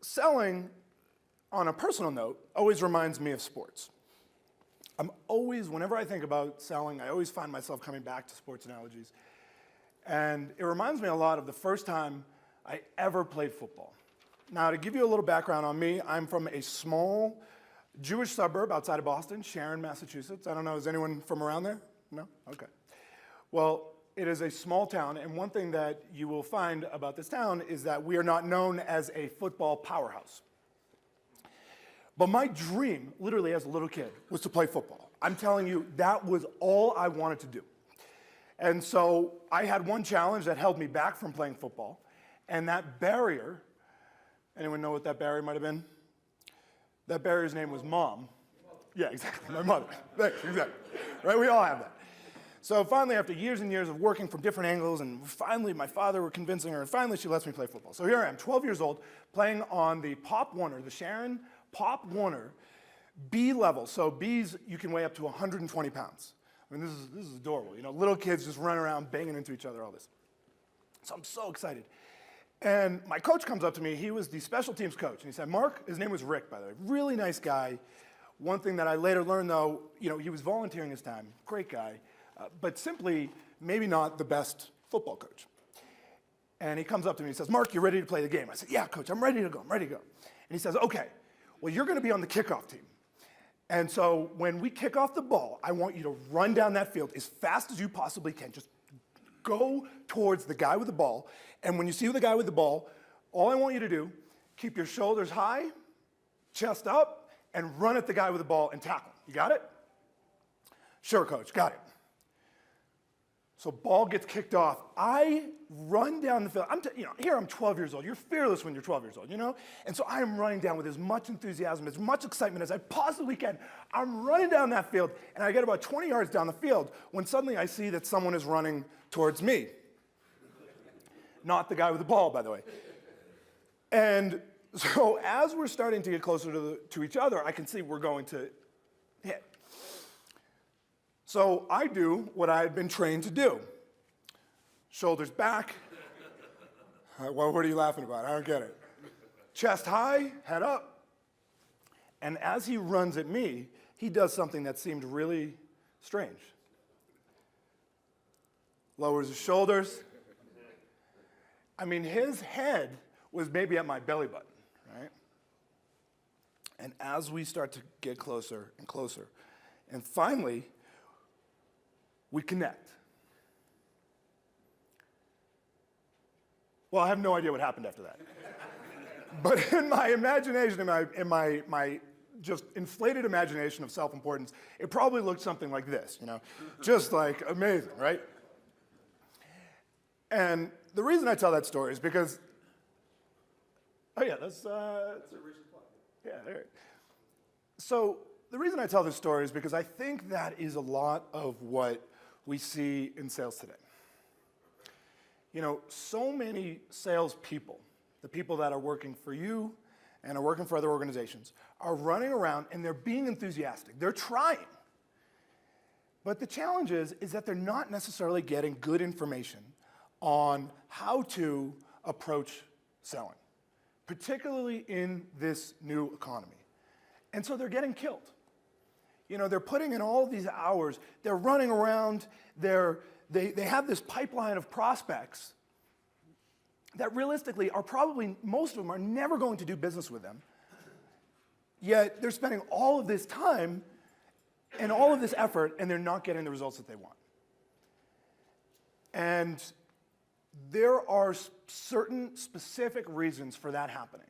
selling, on a personal note, always reminds me of sports. Whenever I think about selling, I always find myself coming back to sports analogies. And it reminds me a lot of the first time I ever played football. Now, to give you a little background on me, I'm from a small Jewish suburb outside of Boston, Sharon, Massachusetts. I don't know, is anyone from around there? No? Okay. Well, it is a small town, and one thing that you will find about this town is that we are not known as a football powerhouse. But my dream, literally as a little kid, was to play football. I'm telling you, that was all I wanted to do. And so I had one challenge that held me back from playing football, and that barrier, anyone know what that barrier might have been? That barrier's name was Mom. Yeah, exactly, my mother. Thanks, exactly. Right, we all have that. So finally, after years and years of working from different angles, and finally my father were convincing her, and finally she lets me play football. So here I am, 12 years old, playing on the Pop Warner, the Sharon Pop Warner B level. So B's, you can weigh up to 120 pounds. I mean, this is adorable. You know, little kids just running around, banging into each other, all this. So I'm so excited. And my coach comes up to me. He was the special teams coach. And he said, Mark, his name was Rick, by the way, really nice guy. One thing that I later learned, though, you know, he was volunteering his time, great guy, but simply maybe not the best football coach. And he comes up to me and he says, Mark, you ready to play the game? I said, yeah, coach, I'm ready to go, I'm ready to go. And he says, okay, well, you're going to be on the kickoff team. And so when we kick off the ball, I want you to run down that field as fast as you possibly can. Just go towards the guy with the ball. And when you see the guy with the ball, all I want you to do, keep your shoulders high, chest up, and run at the guy with the ball and tackle. You got it? Sure, coach, got it. So ball gets kicked off. I run down the field. Here I'm 12 years old. You're fearless when you're 12 years old, you know? And so I am running down with as much enthusiasm, as much excitement as I possibly can. I'm running down that field, and I get about 20 yards down the field when suddenly I see that someone is running towards me. Not the guy with the ball, by the way. And so as we're starting to get closer to each other, I can see we're going to hit. So I do what I had been trained to do. Shoulders back. What are you laughing about? I don't get it. Chest high, head up. And as he runs at me, he does something that seemed really strange. Lowers his shoulders. I mean, his head was maybe at my belly button, right? And as we start to get closer and closer, and finally, we connect. Well, I have no idea what happened after that. But in my imagination, in my just inflated imagination of self-importance, it probably looked something like this, you know? Just like amazing, right? And the reason I tell that story is because, oh yeah, that's a recent plot. Yeah, there. So the reason I tell this story is because I think that is a lot of what we see in sales today. You know, so many salespeople, the people that are working for you and are working for other organizations, are running around and they're being enthusiastic. They're trying. But the challenge is that they're not necessarily getting good information on how to approach selling, particularly in this new economy. And so they're getting killed. You know, they're putting in all these hours, they're running around, they have this pipeline of prospects that realistically are probably, most of them are never going to do business with them. Yet they're spending all of this time and all of this effort and they're not getting the results that they want. And there are certain specific reasons for that happening.